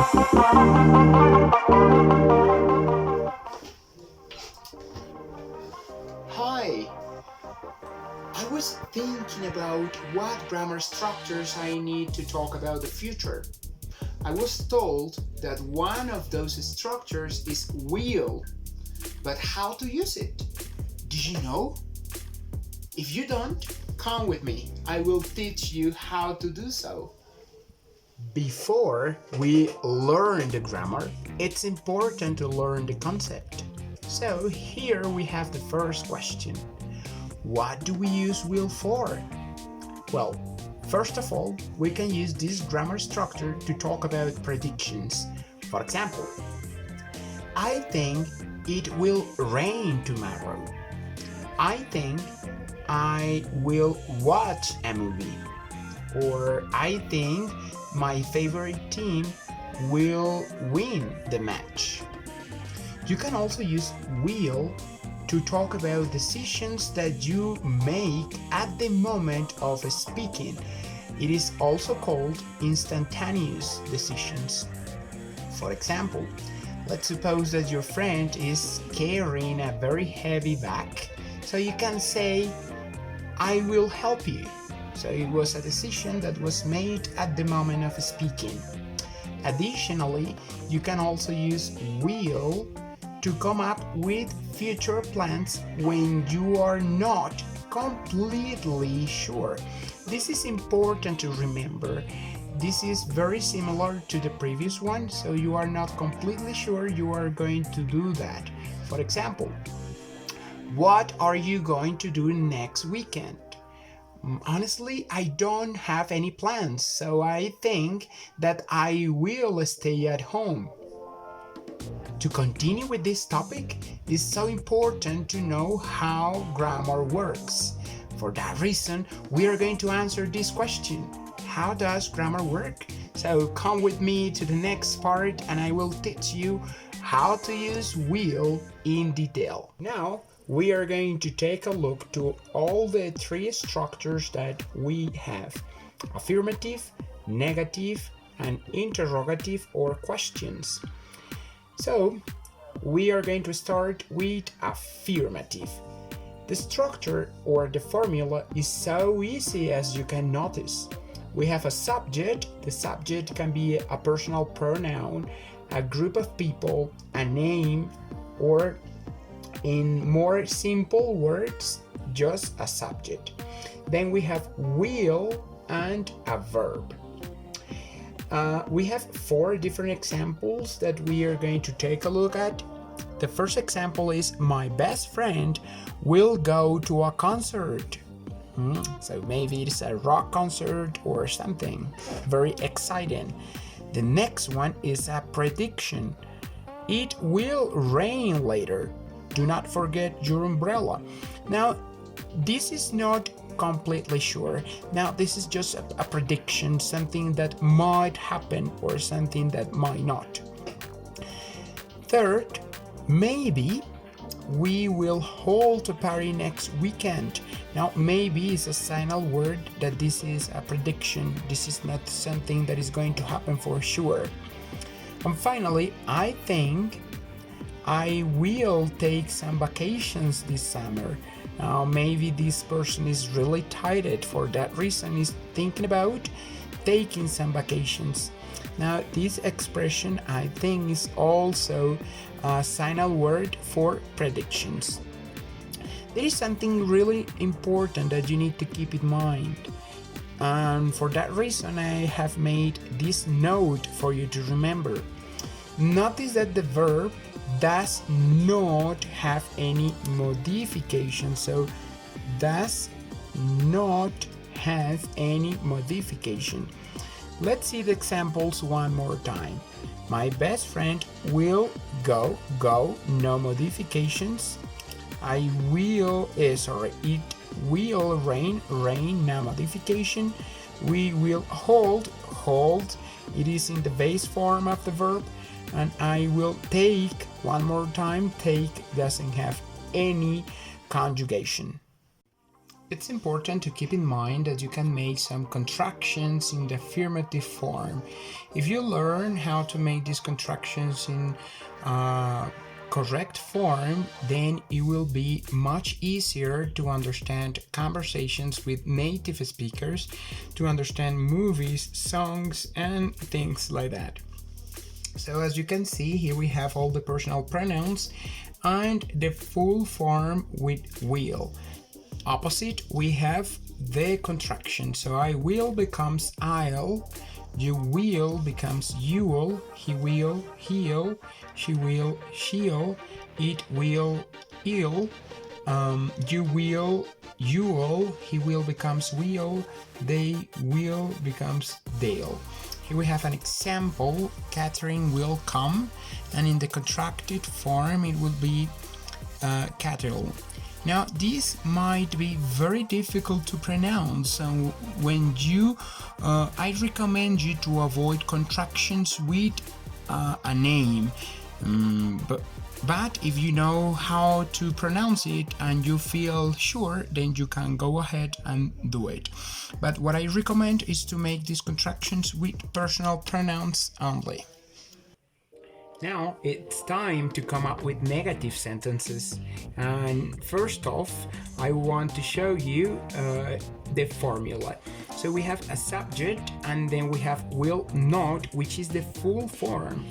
Hi, I was thinking about what grammar structures I need to talk about the future. I was told that one of those structures is will, but how to use it? Do you know? If you don't, come with me. I will teach you how to do so. Before we learn the grammar, it's important to learn the concept. So here we have the first question. What do we use will for? Well, first of all, we can use this grammar structure to talk about predictions. For example, I think it will rain tomorrow. I think I will watch a movie. Or I think my favorite team will win the match. You can also use will to talk about decisions that you make at the moment of speaking. It is also called instantaneous decisions. For example, let's suppose that your friend is carrying a very heavy bag. So you can say, I will help you. So it was a decision that was made at the moment of speaking. Additionally, you can also use will to come up with future plans when you are not completely sure. This is important to remember. This is very similar to the previous one, so you are not completely sure you are going to do that. For example, what are you going to do next weekend? Honestly, I don't have any plans, so I think that I will stay at home. To continue with this topic, it's so important to know how grammar works. For that reason, we are going to answer this question. How does grammar work? So come with me to the next part and I will teach you how to use will in detail. Now, we are going to take a look to all the three structures that we have: affirmative, negative, and interrogative or questions. So, we are going to start with affirmative. The structure or the formula is so easy, as you can notice. We have a subject. The subject can be a personal pronoun, a group of people, a name, or in more simple words, just a subject. Then we have will and a verb. We have four different examples that we are going to take a look at. The first example is my best friend will go to a concert. So maybe it's a rock concert or something very exciting. The next one is a prediction. It will rain later. Do not forget your umbrella. Now, this is not completely sure. Now, this is just a prediction, something that might happen or something that might not. Third, maybe we will hold a party next weekend. Now, maybe is a signal word that this is a prediction. This is not something that is going to happen for sure. And finally, I think I will take some vacations this summer. Now, maybe this person is really tired. For that reason, is thinking about taking some vacations. Now, this expression, I think, is also a signal word for predictions. There is something really important that you need to keep in mind. And for that reason, I have made this note for you to remember. Notice that the verb does not have any modification. So, does not have any modification. Let's see the examples one more time. My best friend will go, no modifications. It will rain, no modification. We will hold, it is in the base form of the verb. And I will take, one more time, take doesn't have any conjugation. It's important to keep in mind that you can make some contractions in the affirmative form. If you learn how to make these contractions in correct form, then it will be much easier to understand conversations with native speakers, to understand movies, songs, and things like that. So as you can see, here we have all the personal pronouns and the full form with will. Opposite, we have the contraction. So I will becomes I'll, you will becomes you'll, he will, he'll, she will, she'll, it will, it'll, you will, you'll, he will becomes we'll, they will becomes they'll. Here we have an example. Catherine will come, and in the contracted form it will be Catherine. Now, this might be very difficult to pronounce, so when I recommend you to avoid contractions with a name, but if you know how to pronounce it and you feel sure, then you can go ahead and do it. But what I recommend is to make these contractions with personal pronouns only. Now it's time to come up with negative sentences, and first off I want to show you the formula. So we have a subject, and then we have will not, which is the full form,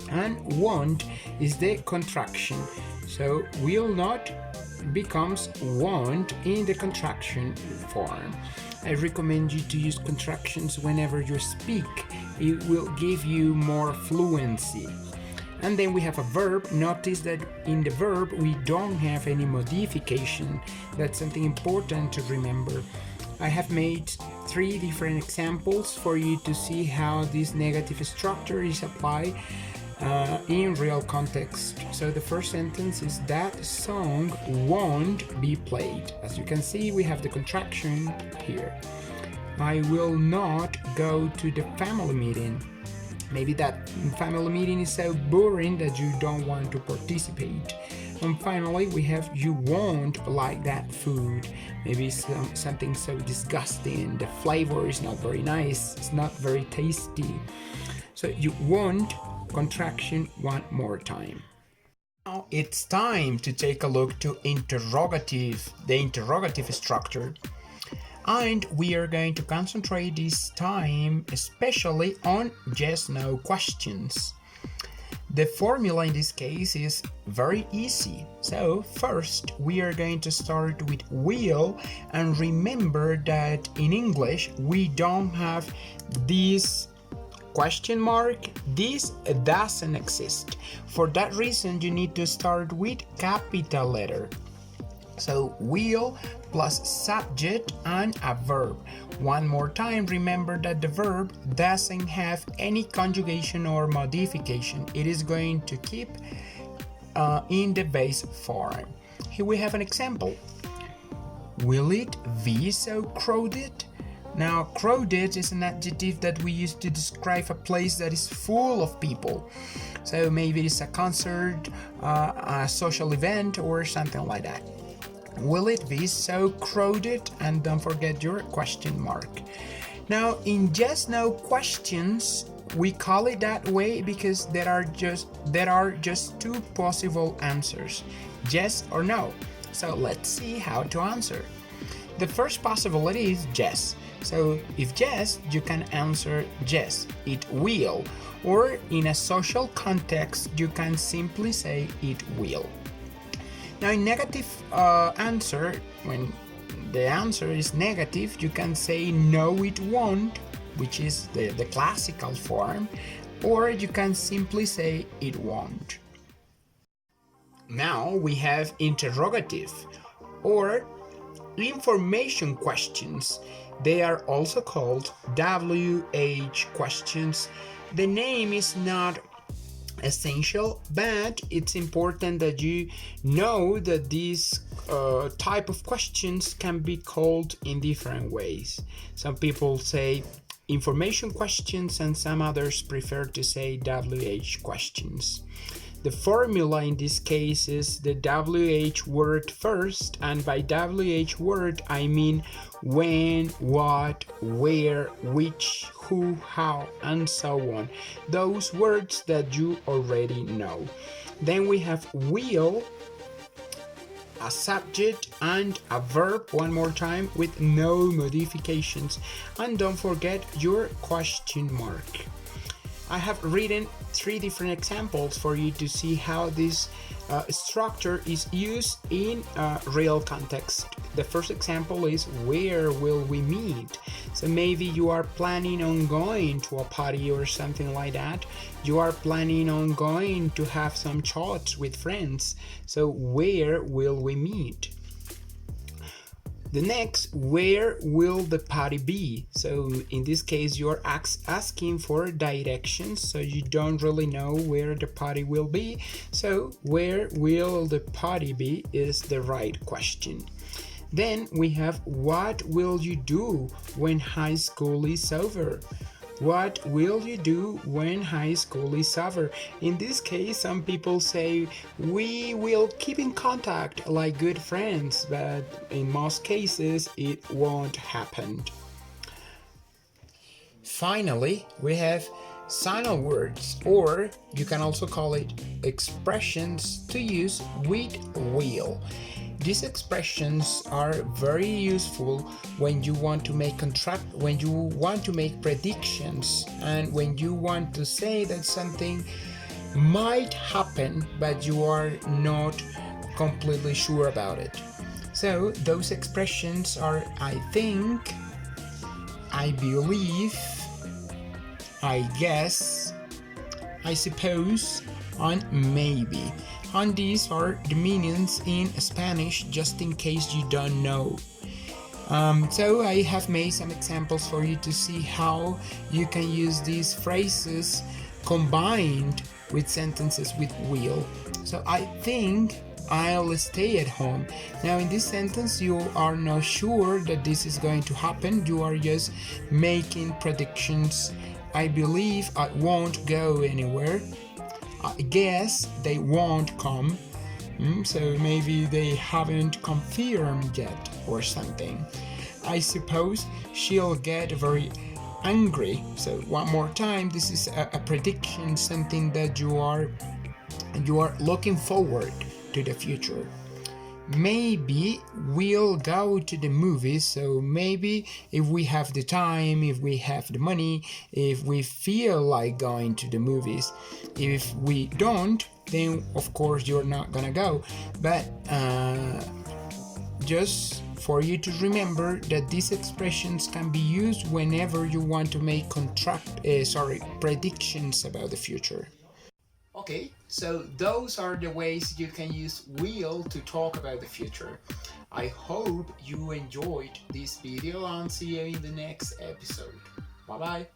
and won't is the contraction. So will not becomes won't in the contraction form. I recommend you to use contractions whenever you speak. It will give you more fluency. And then we have a verb. Notice that in the verb we don't have any modification. That's something important to remember. I have made 3 different examples for you to see how this negative structure is applied in real context. So the first sentence is that song won't be played. As you can see, we have the contraction here. I will not go to the family meeting. Maybe that family meeting is so boring that you don't want to participate. And finally, we have you won't like that food. Maybe something so disgusting. The flavor is not very nice. It's not very tasty. So you won't, contraction one more time. Now it's time to take a look to the interrogative structure. And we are going to concentrate this time especially on yes/no questions. The formula in this case is very easy. So first we are going to start with will, and remember that in English we don't have this question mark. This doesn't exist. For that reason you need to start with capital letter. So will plus subject and a verb. One more time, remember that the verb doesn't have any conjugation or modification. It is going to keep in the base form. Here we have an example. Will it be so crowded? Now, crowded is an adjective that we use to describe a place that is full of people. So maybe it's a concert, a social event, or something like that. Will it be so crowded? And don't forget your question mark. Now, in yes/no questions, we call it that way because there are just 2 possible answers, yes or no. So let's see how to answer. The first possibility is yes. So if yes, you can answer yes, it will. Or in a social context, you can simply say it will. Now in negative answer, when the answer is negative, you can say no it won't, which is the classical form, or you can simply say it won't. Now we have interrogative or information questions. They are also called WH questions. The name is not essential, but it's important that you know that these type of questions can be called in different ways. Some people say information questions and some others prefer to say WH questions. The formula in this case is the WH word first, and by WH word I mean when, what, where, which, who, how, and so on. Those words that you already know. Then we have will, a subject and a verb one more time with no modifications. And don't forget your question mark. I have written 3 different examples for you to see how this structure is used in real context. The first example is where will we meet? So maybe you are planning on going to a party or something like that. You are planning on going to have some chats with friends. So where will we meet? The next, where will the party be? So in this case, you're asking for directions, so you don't really know where the party will be. So where will the party be is the right question. Then we have what will you do when high school is over? What will you do when high school is over? In this case, some people say we will keep in contact like good friends, but in most cases it won't happen. Finally, we have signal words, or you can also call it expressions to use with will. These expressions are very useful when you want to make when you want to make predictions, and when you want to say that something might happen but you are not completely sure about it. So those expressions are I think, I believe, I guess, I suppose, and maybe. And these are the meanings in Spanish, just in case you don't know. So I have made some examples for you to see how you can use these phrases combined with sentences with will. So I think I'll stay at home. Now in this sentence you are not sure that this is going to happen, you are just making predictions. I believe I won't go anywhere. I guess they won't come. So maybe they haven't confirmed yet or something. I suppose she'll get very angry. So one more time, this is a prediction, something that you are looking forward to the future. Maybe we'll go to the movies. So maybe if we have the time, if we have the money, if we feel like going to the movies. If we don't, then of course you're not gonna go. But just for you to remember that these expressions can be used whenever you want to make predictions about the future. Okay, so those are the ways you can use will to talk about the future. I hope you enjoyed this video and see you in the next episode. Bye bye.